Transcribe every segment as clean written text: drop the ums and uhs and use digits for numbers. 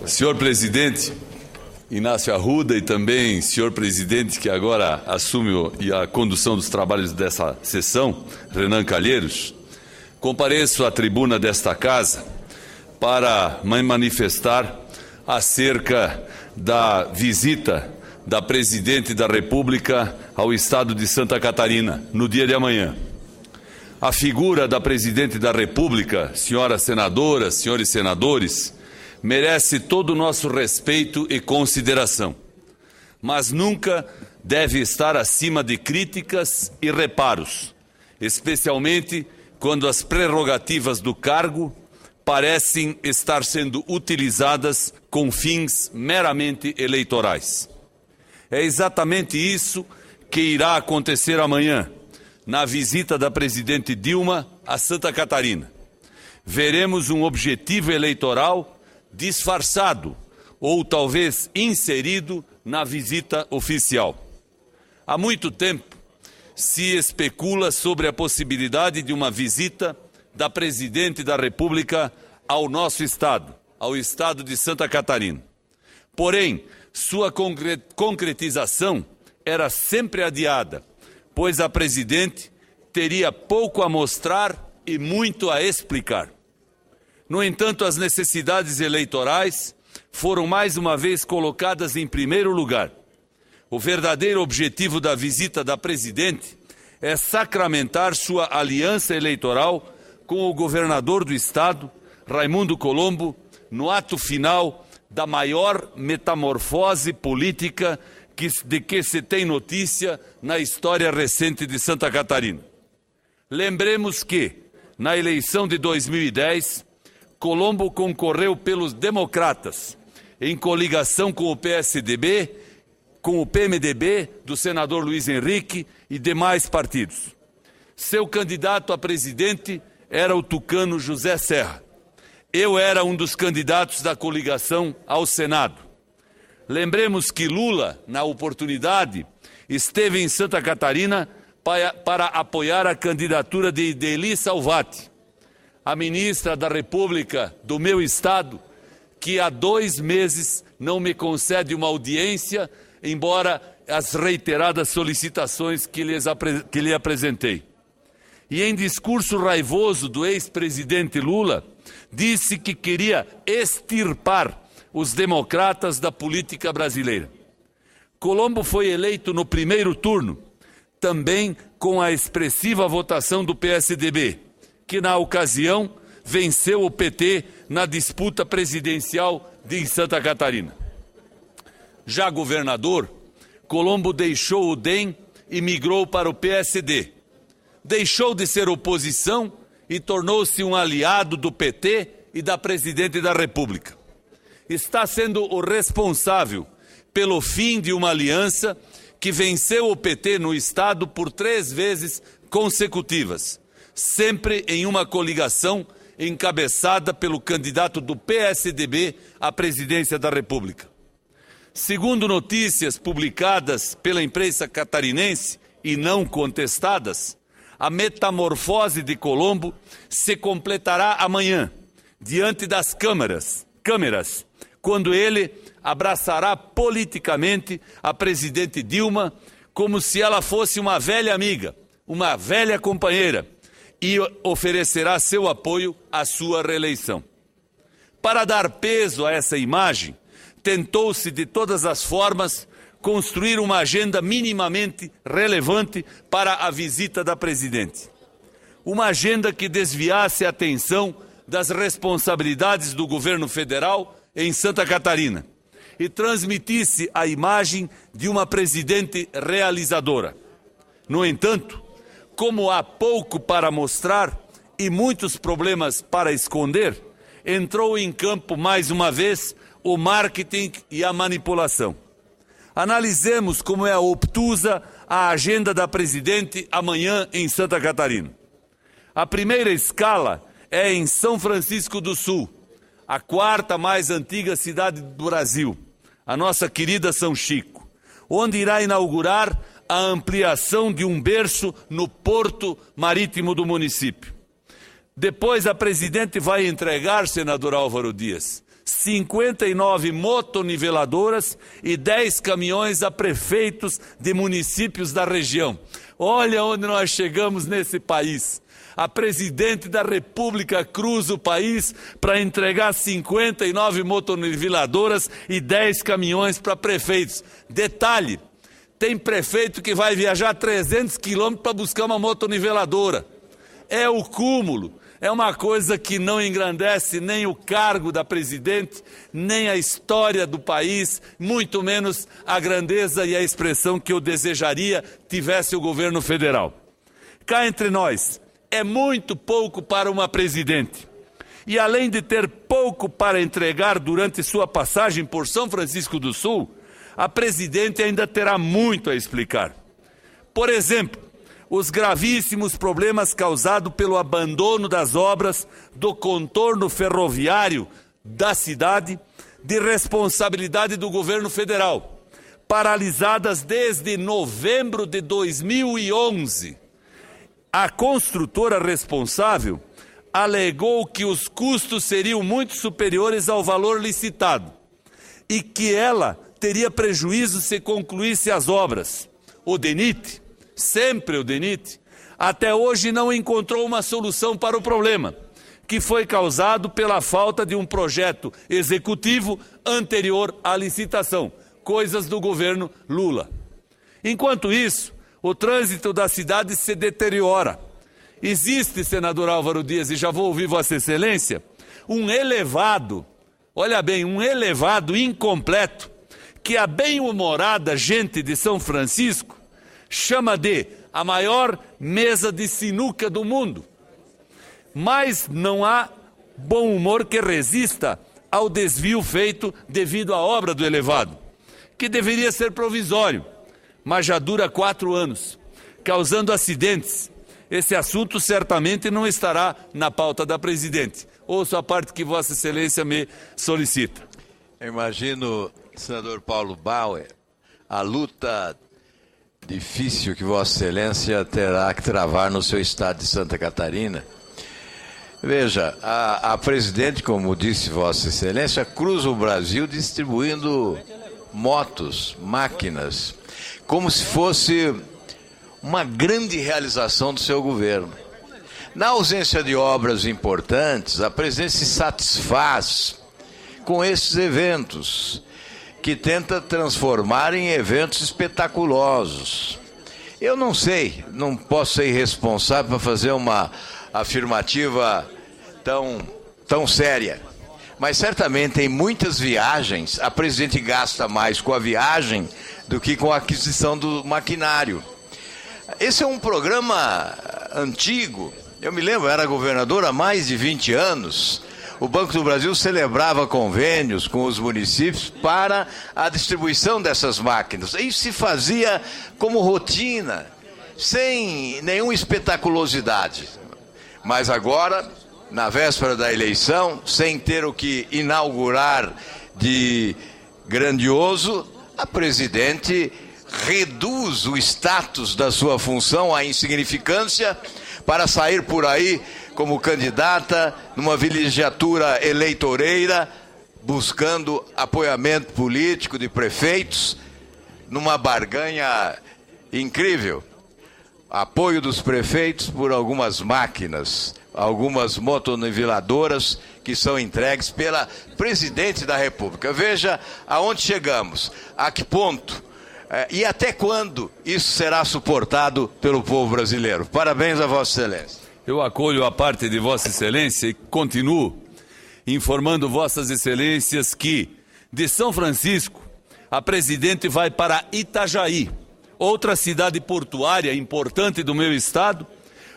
Senhor presidente Inácio Arruda e também senhor presidente que agora assume a condução dos trabalhos dessa sessão, Renan Calheiros, compareço à tribuna desta casa para me manifestar acerca da visita da Presidente da República ao Estado de Santa Catarina, no dia de amanhã. A figura da Presidente da República, senhoras senadoras, senhores senadores, merece todo o nosso respeito e consideração, mas nunca deve estar acima de críticas e reparos, especialmente quando as prerrogativas do cargo parecem estar sendo utilizadas com fins meramente eleitorais. É exatamente isso que irá acontecer amanhã, na visita da Presidente Dilma a Santa Catarina. Veremos um objetivo eleitoral disfarçado ou talvez inserido na visita oficial. Há muito tempo se especula sobre a possibilidade de uma visita da Presidente da República ao nosso estado, ao estado de Santa Catarina. Porém, sua concretização era sempre adiada, pois a Presidente teria pouco a mostrar e muito a explicar. No entanto, as necessidades eleitorais foram mais uma vez colocadas em primeiro lugar. O verdadeiro objetivo da visita da Presidente é sacramentar sua aliança eleitoral com o governador do Estado, Raimundo Colombo, no ato final da maior metamorfose política de que se tem notícia na história recente de Santa Catarina. Lembremos que, na eleição de 2010, Colombo concorreu pelos democratas, em coligação com o PSDB, com o PMDB, do senador Luiz Henrique e demais partidos. Seu candidato a presidente era o tucano José Serra. Eu era um dos candidatos da coligação ao Senado. Lembremos que Lula, na oportunidade, esteve em Santa Catarina para apoiar a candidatura de Ideli Salvati, a ministra da República do meu estado, que há 2 meses não me concede uma audiência, embora as reiteradas solicitações que lhe apresentei. E em discurso raivoso do ex-presidente Lula, disse que queria extirpar os democratas da política brasileira. Colombo foi eleito no primeiro turno, também com a expressiva votação do PSDB, que na ocasião venceu o PT na disputa presidencial de Santa Catarina. Já governador, Colombo deixou o DEM e migrou para o PSD. Deixou de ser oposição e tornou-se um aliado do PT e da Presidente da República. Está sendo o responsável pelo fim de uma aliança que venceu o PT no Estado por 3 vezes consecutivas, sempre em uma coligação encabeçada pelo candidato do PSDB à presidência da República. Segundo notícias publicadas pela imprensa catarinense e não contestadas, a metamorfose de Colombo se completará amanhã, diante das câmeras, quando ele abraçará politicamente a Presidente Dilma como se ela fosse uma velha amiga, uma velha companheira, e oferecerá seu apoio à sua reeleição. Para dar peso a essa imagem, tentou-se de todas as formas construir uma agenda minimamente relevante para a visita da Presidente. Uma agenda que desviasse a atenção das responsabilidades do governo federal em Santa Catarina e transmitisse a imagem de uma Presidente realizadora. No entanto, como há pouco para mostrar e muitos problemas para esconder, entrou em campo mais uma vez o marketing e a manipulação. Analisemos como é obtusa a agenda da Presidente amanhã em Santa Catarina. A primeira escala é em São Francisco do Sul, a 4ª mais antiga cidade do Brasil, a nossa querida São Chico, onde irá inaugurar a ampliação de um berço no porto marítimo do município. Depois a Presidente vai entregar, senador Álvaro Dias, 59 motoniveladoras e 10 caminhões a prefeitos de municípios da região. Olha onde nós chegamos nesse país. A presidente da República cruza o país para entregar 59 motoniveladoras e 10 caminhões para prefeitos. Detalhe, tem prefeito que vai viajar 300 quilômetros para buscar uma motoniveladora. É o cúmulo. É uma coisa que não engrandece nem o cargo da presidente, nem a história do país, muito menos a grandeza e a expressão que eu desejaria tivesse o governo federal. Cá entre nós, é muito pouco para uma presidente. E além de ter pouco para entregar durante sua passagem por São Francisco do Sul, a presidente ainda terá muito a explicar. Por exemplo, os gravíssimos problemas causados pelo abandono das obras do contorno ferroviário da cidade, de responsabilidade do governo federal, paralisadas desde novembro de 2011. A construtora responsável alegou que os custos seriam muito superiores ao valor licitado e que ela teria prejuízo se concluísse as obras. O DENIT, sempre o DENIT, até hoje não encontrou uma solução para o problema, que foi causado pela falta de um projeto executivo anterior à licitação, coisas do governo Lula. Enquanto isso, o trânsito da cidade se deteriora. Existe, senador Álvaro Dias, e já vou ouvir Vossa Excelência, um elevado, olha bem, um elevado incompleto, que a bem-humorada gente de São Francisco chama de a maior mesa de sinuca do mundo. Mas não há bom humor que resista ao desvio feito devido à obra do elevado, que deveria ser provisório, mas já dura 4 anos, causando acidentes. Esse assunto certamente não estará na pauta da presidente. Ouço a parte que Vossa Excelência me solicita. Eu imagino, senador Paulo Bauer, a luta difícil que Vossa Excelência terá que travar no seu estado de Santa Catarina. Veja, a presidente, como disse Vossa Excelência, cruza o Brasil distribuindo motos, máquinas, como se fosse uma grande realização do seu governo. Na ausência de obras importantes, a presidente se satisfaz com esses eventos, que tenta transformar em eventos espetaculosos. Eu não sei, não posso ser irresponsável para fazer uma afirmativa tão séria. Mas certamente em muitas viagens, a presidente gasta mais com a viagem do que com a aquisição do maquinário. Esse é um programa antigo. Eu me lembro, eu era governador há mais de 20 anos. O Banco do Brasil celebrava convênios com os municípios para a distribuição dessas máquinas. Isso se fazia como rotina, sem nenhuma espetaculosidade. Mas agora, na véspera da eleição, sem ter o que inaugurar de grandioso, a presidente reduz o status da sua função à insignificância para sair por aí como candidata numa vilegiatura eleitoreira, buscando apoiamento político de prefeitos, numa barganha incrível. Apoio dos prefeitos por algumas máquinas, algumas motoniveladoras que são entregues pela presidente da República. Veja aonde chegamos, a que ponto e até quando isso será suportado pelo povo brasileiro. Parabéns a Vossa Excelência. Eu acolho a parte de Vossa Excelência e continuo informando Vossas Excelências que, de São Francisco, a presidente vai para Itajaí, outra cidade portuária importante do meu estado,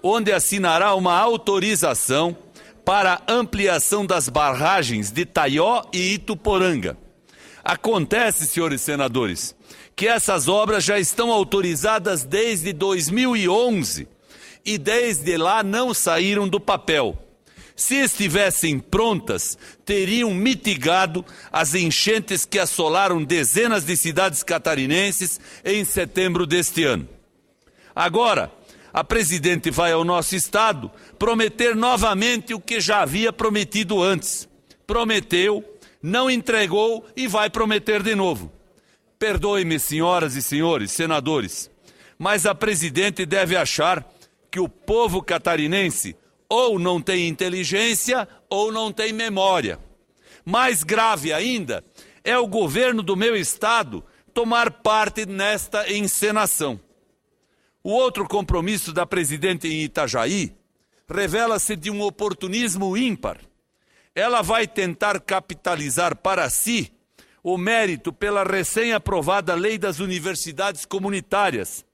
onde assinará uma autorização para a ampliação das barragens de Taió e Ituporanga. Acontece, senhores senadores, que essas obras já estão autorizadas desde 2011 e desde lá não saíram do papel. Se estivessem prontas, teriam mitigado as enchentes que assolaram dezenas de cidades catarinenses em setembro deste ano. Agora, a presidente vai ao nosso estado prometer novamente o que já havia prometido antes. Prometeu não entregou e vai prometer de novo. Perdoe-me, senhoras e senhores, senadores, mas a presidente deve achar que o povo catarinense ou não tem inteligência ou não tem memória. Mais grave ainda é o governo do meu estado tomar parte nesta encenação. O outro compromisso da presidente em Itajaí revela-se de um oportunismo ímpar. Ela vai tentar capitalizar para si o mérito pela recém-aprovada Lei das Universidades Comunitárias.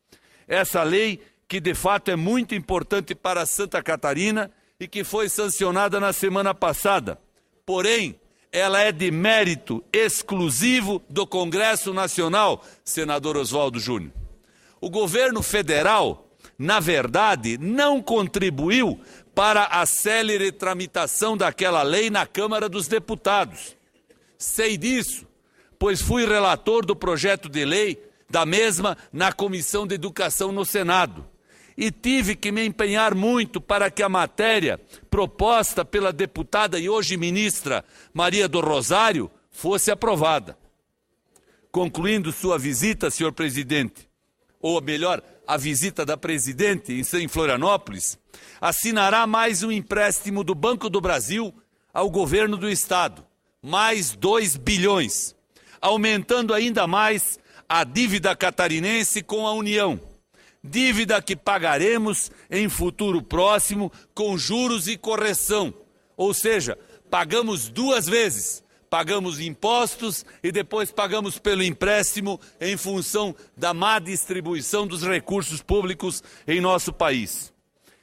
Essa lei que de fato é muito importante para Santa Catarina e que foi sancionada na semana passada. Porém, ela é de mérito exclusivo do Congresso Nacional, senador Oswaldo Júnior. O governo federal, na verdade, não contribuiu para a célere tramitação daquela lei na Câmara dos Deputados. Sei disso, pois fui relator do projeto de lei da mesma na Comissão de Educação no Senado. E tive que me empenhar muito para que a matéria proposta pela deputada e hoje ministra Maria do Rosário fosse aprovada. Concluindo sua visita, senhor presidente, ou melhor, a visita da presidente em Florianópolis, assinará mais um empréstimo do Banco do Brasil ao governo do estado, mais 2 bilhões, aumentando ainda mais a dívida catarinense com a União. Dívida que pagaremos em futuro próximo com juros e correção. Ou seja, pagamos 2 vezes. Pagamos impostos e depois pagamos pelo empréstimo em função da má distribuição dos recursos públicos em nosso país.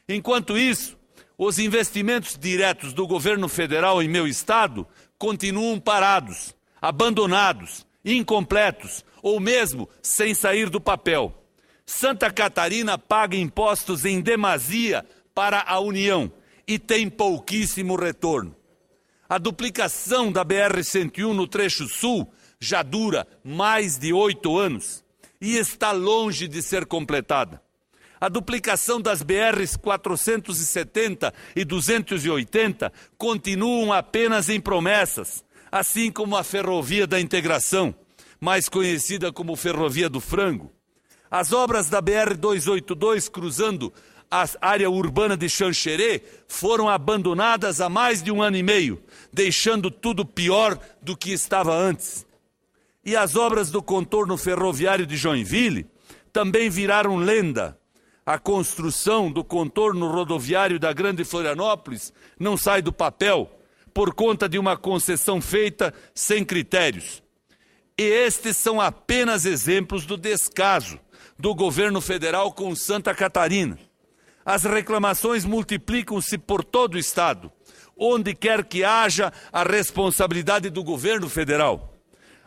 Enquanto isso, os investimentos diretos do governo federal em meu estado continuam parados, abandonados, incompletos ou mesmo sem sair do papel. Santa Catarina paga impostos em demasia para a União e tem pouquíssimo retorno. A duplicação da BR-101 no trecho sul já dura mais de 8 anos e está longe de ser completada. A duplicação das BRs 470 e 280 continuam apenas em promessas, assim como a Ferrovia da Integração, mais conhecida como Ferrovia do Frango. As obras da BR-282 cruzando a área urbana de Xanxerê foram abandonadas há mais de 1 ano e meio, deixando tudo pior do que estava antes. E as obras do contorno ferroviário de Joinville também viraram lenda. A construção do contorno rodoviário da Grande Florianópolis não sai do papel por conta de uma concessão feita sem critérios. E estes são apenas exemplos do descaso do governo federal com Santa Catarina. As reclamações multiplicam-se por todo o estado, onde quer que haja a responsabilidade do governo federal.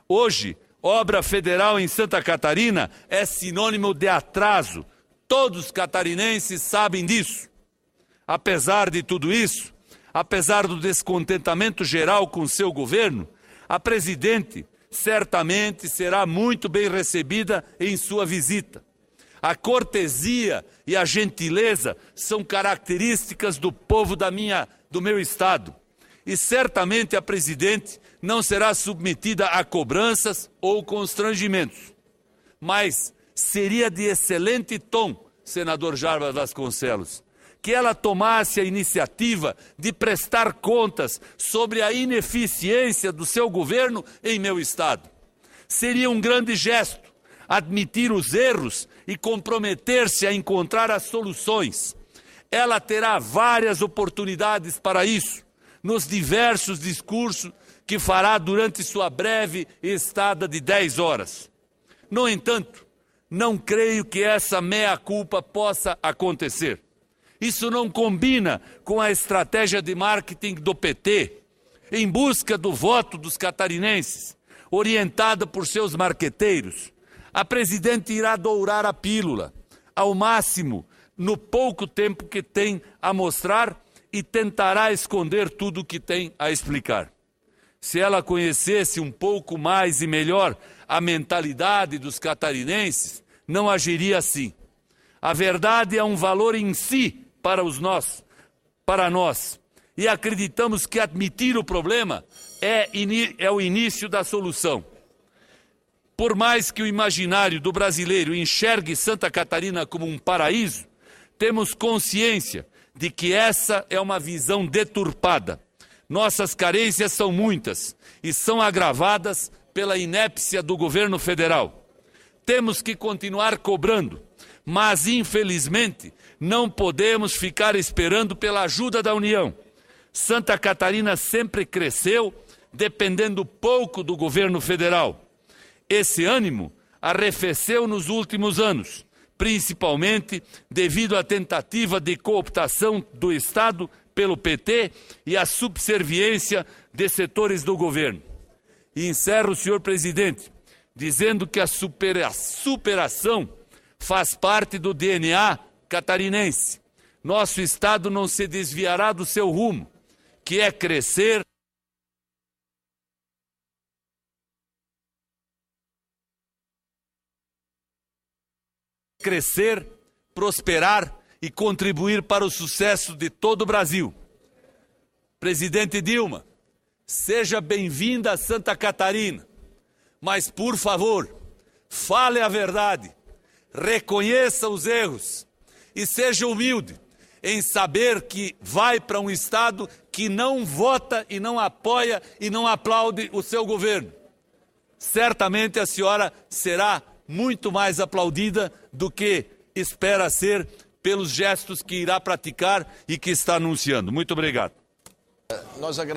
Hoje, obra federal em Santa Catarina é sinônimo de atraso. Todos os catarinenses sabem disso. Apesar de tudo isso, apesar do descontentamento geral com seu governo, a presidente certamente será muito bem recebida em sua visita. A cortesia e a gentileza são características do povo do meu estado. E certamente a presidente não será submetida a cobranças ou constrangimentos. Mas seria de excelente tom, senador Jarbas Vasconcelos, que ela tomasse a iniciativa de prestar contas sobre a ineficiência do seu governo em meu estado. Seria um grande gesto admitir os erros e comprometer-se a encontrar as soluções. Ela terá várias oportunidades para isso, nos diversos discursos que fará durante sua breve estada de 10 horas. No entanto, não creio que essa meia-culpa possa acontecer. Isso não combina com a estratégia de marketing do PT, em busca do voto dos catarinenses, orientada por seus marqueteiros. A presidente irá dourar a pílula, ao máximo, no pouco tempo que tem a mostrar e tentará esconder tudo o que tem a explicar. Se ela conhecesse um pouco mais e melhor a mentalidade dos catarinenses, não agiria assim. A verdade é um valor em si para nós, e acreditamos que admitir o problema é o início da solução. Por mais que o imaginário do brasileiro enxergue Santa Catarina como um paraíso, temos consciência de que essa é uma visão deturpada. Nossas carências são muitas e são agravadas pela inépcia do governo federal. Temos que continuar cobrando, mas infelizmente não podemos ficar esperando pela ajuda da União. Santa Catarina sempre cresceu dependendo pouco do governo federal. Esse ânimo arrefeceu nos últimos anos, principalmente devido à tentativa de cooptação do Estado pelo PT e à subserviência de setores do governo. E encerro, senhor presidente, dizendo que a superação faz parte do DNA catarinense. Nosso Estado não se desviará do seu rumo, que é crescer, prosperar e contribuir para o sucesso de todo o Brasil. Presidente Dilma, seja bem-vinda a Santa Catarina, mas, por favor, fale a verdade, reconheça os erros e seja humilde em saber que vai para um Estado que não vota e não apoia e não aplaude o seu governo. Certamente a senhora será muito mais aplaudida do que espera ser pelos gestos que irá praticar e que está anunciando. Muito obrigado. Nós agradecemos.